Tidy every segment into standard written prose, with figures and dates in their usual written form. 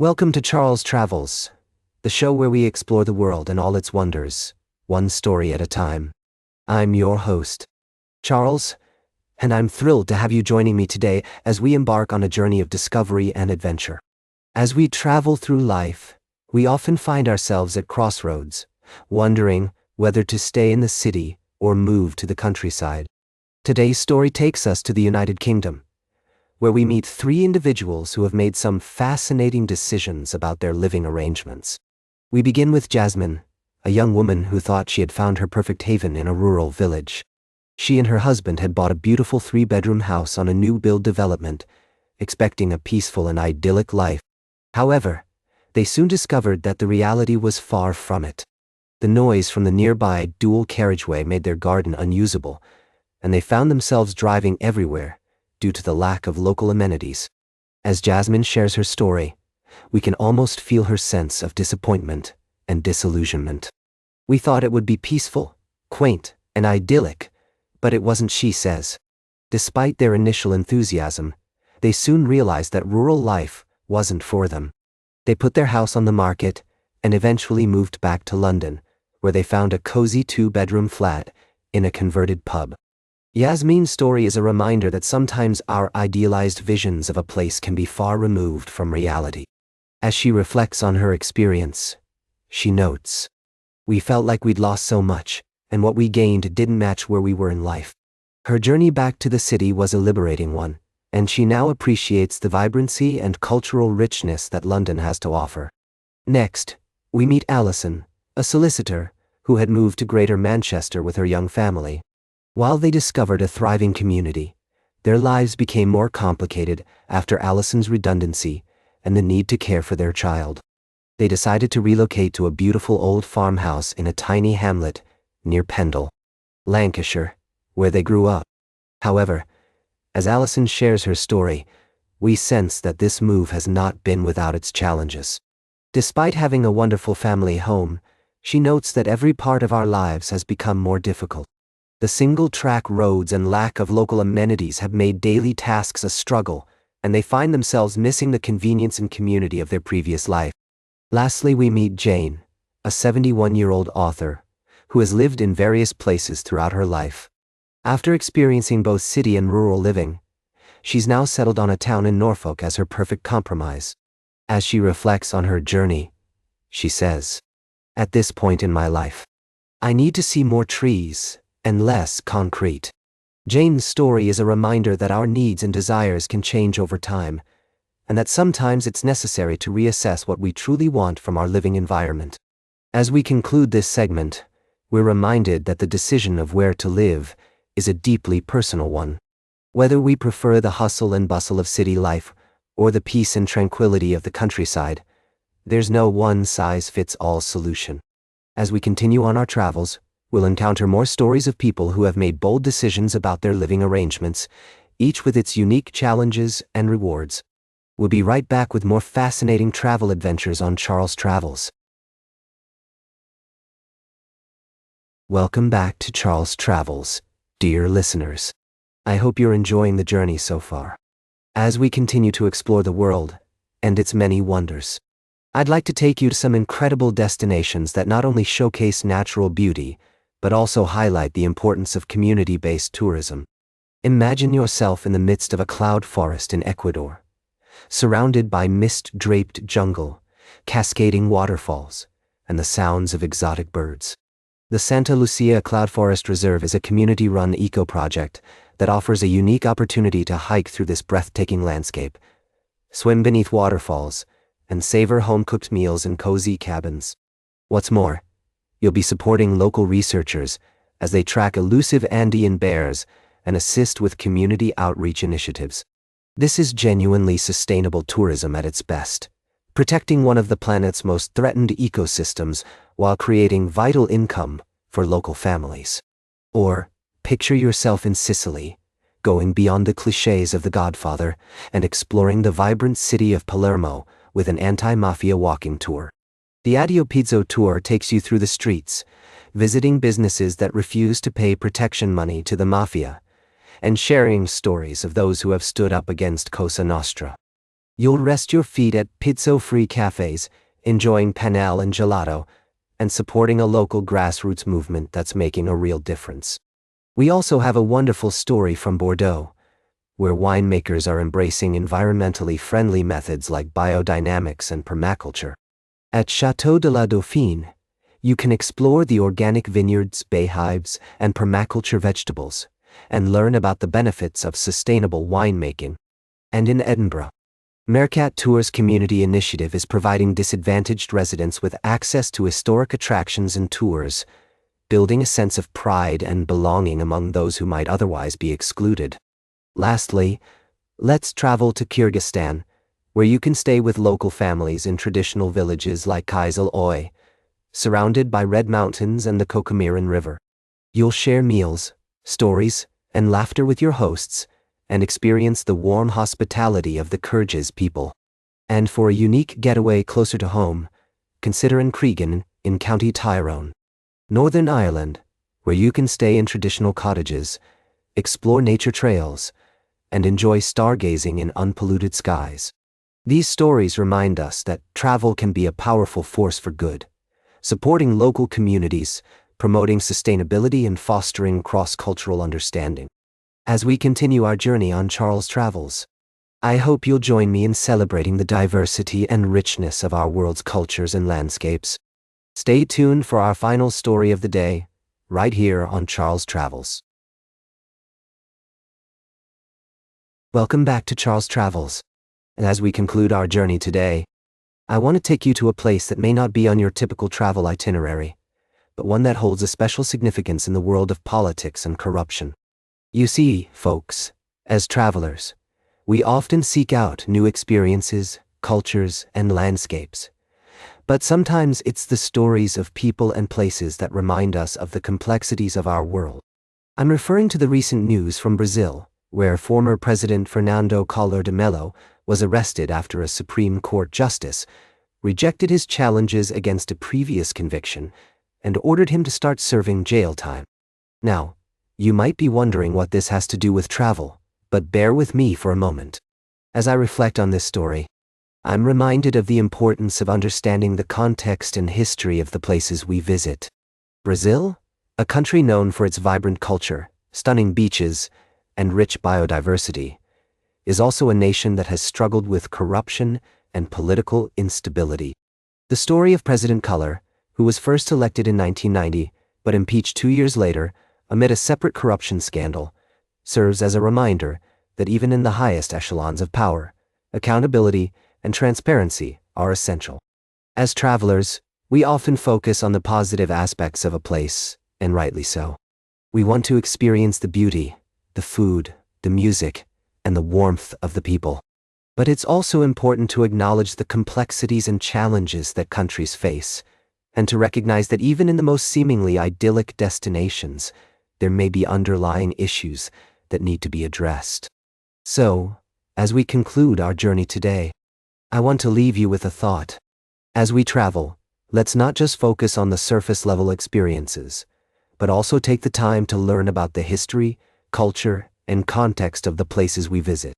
Welcome to Charles Travels, the show where we explore the world and all its wonders, one story at a time. I'm your host, Charles, and I'm thrilled to have you joining me today as we embark on a journey of discovery and adventure. As we travel through life, we often find ourselves at crossroads, wondering whether to stay in the city or move to the countryside. Today's story takes us to the United Kingdom, where we meet three individuals who have made some fascinating decisions about their living arrangements. We begin with Jasmine, a young woman who thought she had found her perfect haven in a rural village. She and her husband had bought a beautiful 3-bedroom house on a new build development, expecting a peaceful and idyllic life. However, they soon discovered that the reality was far from it. The noise from the nearby dual carriageway made their garden unusable, and they found themselves driving everywhere due to the lack of local amenities. As Jasmine shares her story, we can almost feel her sense of disappointment and disillusionment. We thought it would be peaceful, quaint, and idyllic, but it wasn't, she says. Despite their initial enthusiasm, they soon realized that rural life wasn't for them. They put their house on the market and eventually moved back to London, where they found a cozy 2-bedroom flat in a converted pub. Yasmin's story is a reminder that sometimes our idealized visions of a place can be far removed from reality. As she reflects on her experience, she notes, "We felt like we'd lost so much, and what we gained didn't match where we were in life." Her journey back to the city was a liberating one, and she now appreciates the vibrancy and cultural richness that London has to offer. Next, we meet Alison, a solicitor who had moved to Greater Manchester with her young family. While they discovered a thriving community, their lives became more complicated after Alison's redundancy and the need to care for their child. They decided to relocate to a beautiful old farmhouse in a tiny hamlet near Pendle, Lancashire, where they grew up. However, as Alison shares her story, we sense that this move has not been without its challenges. Despite having a wonderful family home, she notes that every part of our lives has become more difficult. The single-track roads and lack of local amenities have made daily tasks a struggle, and they find themselves missing the convenience and community of their previous life. Lastly, we meet Jane, a 71-year-old author, who has lived in various places throughout her life. After experiencing both city and rural living, she's now settled on a town in Norfolk as her perfect compromise. As she reflects on her journey, she says, "At this point in my life, I need to see more trees and less concrete." Jane's story is a reminder that our needs and desires can change over time, and that sometimes it's necessary to reassess what we truly want from our living environment. As we conclude this segment, we're reminded that the decision of where to live is a deeply personal one. Whether we prefer the hustle and bustle of city life or the peace and tranquility of the countryside, there's no one-size-fits-all solution. As we continue on our travels, we'll encounter more stories of people who have made bold decisions about their living arrangements, each with its unique challenges and rewards. We'll be right back with more fascinating travel adventures on Charles Travels. Welcome back to Charles Travels, dear listeners. I hope you're enjoying the journey so far. As we continue to explore the world and its many wonders, I'd like to take you to some incredible destinations that not only showcase natural beauty, but also highlight the importance of community-based tourism. Imagine yourself in the midst of a cloud forest in Ecuador, surrounded by mist-draped jungle, cascading waterfalls, and the sounds of exotic birds. The Santa Lucia Cloud Forest Reserve is a community-run eco-project that offers a unique opportunity to hike through this breathtaking landscape, swim beneath waterfalls, and savor home-cooked meals in cozy cabins. What's more, you'll be supporting local researchers as they track elusive Andean bears and assist with community outreach initiatives. This is genuinely sustainable tourism at its best, protecting one of the planet's most threatened ecosystems while creating vital income for local families. Or, picture yourself in Sicily, going beyond the clichés of The Godfather and exploring the vibrant city of Palermo with an anti-mafia walking tour. The AIDailyPress tour takes you through the streets, visiting businesses that refuse to pay protection money to the mafia, and sharing stories of those who have stood up against Cosa Nostra. You'll rest your feet at pizza-free cafes, enjoying panelle and gelato, and supporting a local grassroots movement that's making a real difference. We also have a wonderful story from Bordeaux, where winemakers are embracing environmentally friendly methods like biodynamics and permaculture. At Château de la Dauphine, you can explore the organic vineyards, bayhives, and permaculture vegetables, and learn about the benefits of sustainable winemaking. And in Edinburgh, Mercat Tours Community Initiative is providing disadvantaged residents with access to historic attractions and tours, building a sense of pride and belonging among those who might otherwise be excluded. Lastly, let's travel to Kyrgyzstan, where you can stay with local families in traditional villages like Kizil-Oy, surrounded by red mountains and the Kokomiran River. You'll share meals, stories, and laughter with your hosts, and experience the warm hospitality of the Kyrgyz people. And for a unique getaway closer to home, consider Cregan in County Tyrone, Northern Ireland, where you can stay in traditional cottages, explore nature trails, and enjoy stargazing in unpolluted skies. These stories remind us that travel can be a powerful force for good, supporting local communities, promoting sustainability, and fostering cross-cultural understanding. As we continue our journey on Charles Travels, I hope you'll join me in celebrating the diversity and richness of our world's cultures and landscapes. Stay tuned for our final story of the day, right here on Charles Travels. Welcome back to Charles Travels. And as we conclude our journey today, I want to take you to a place that may not be on your typical travel itinerary, but one that holds a special significance in the world of politics and corruption. You see, folks, as travelers, we often seek out new experiences, cultures, and landscapes. But sometimes it's the stories of people and places that remind us of the complexities of our world. I'm referring to the recent news from Brazil, where former President Fernando Collor de Mello was arrested after a Supreme Court justice rejected his challenges against a previous conviction and ordered him to start serving jail time. Now, you might be wondering what this has to do with travel, but bear with me for a moment. As I reflect on this story, I'm reminded of the importance of understanding the context and history of the places we visit. Brazil, a country known for its vibrant culture, stunning beaches, and rich biodiversity, is also a nation that has struggled with corruption and political instability. The story of President Collor, who was first elected in 1990 but impeached 2 years later amid a separate corruption scandal, serves as a reminder that even in the highest echelons of power, accountability and transparency are essential. As travelers, we often focus on the positive aspects of a place, and rightly so. We want to experience the beauty, the food, the music, and the warmth of the people. But it's also important to acknowledge the complexities and challenges that countries face, and to recognize that even in the most seemingly idyllic destinations, there may be underlying issues that need to be addressed. So, as we conclude our journey today, I want to leave you with a thought. As we travel, let's not just focus on the surface-level experiences, but also take the time to learn about the history, culture, and context of the places we visit.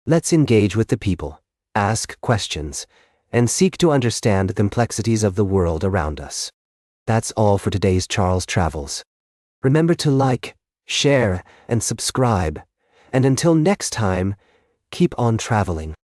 Let's engage with the people, ask questions, and seek to understand the complexities of the world around us. That's all for today's Charles Travels. Remember to like, share, and subscribe. And until next time, keep on traveling.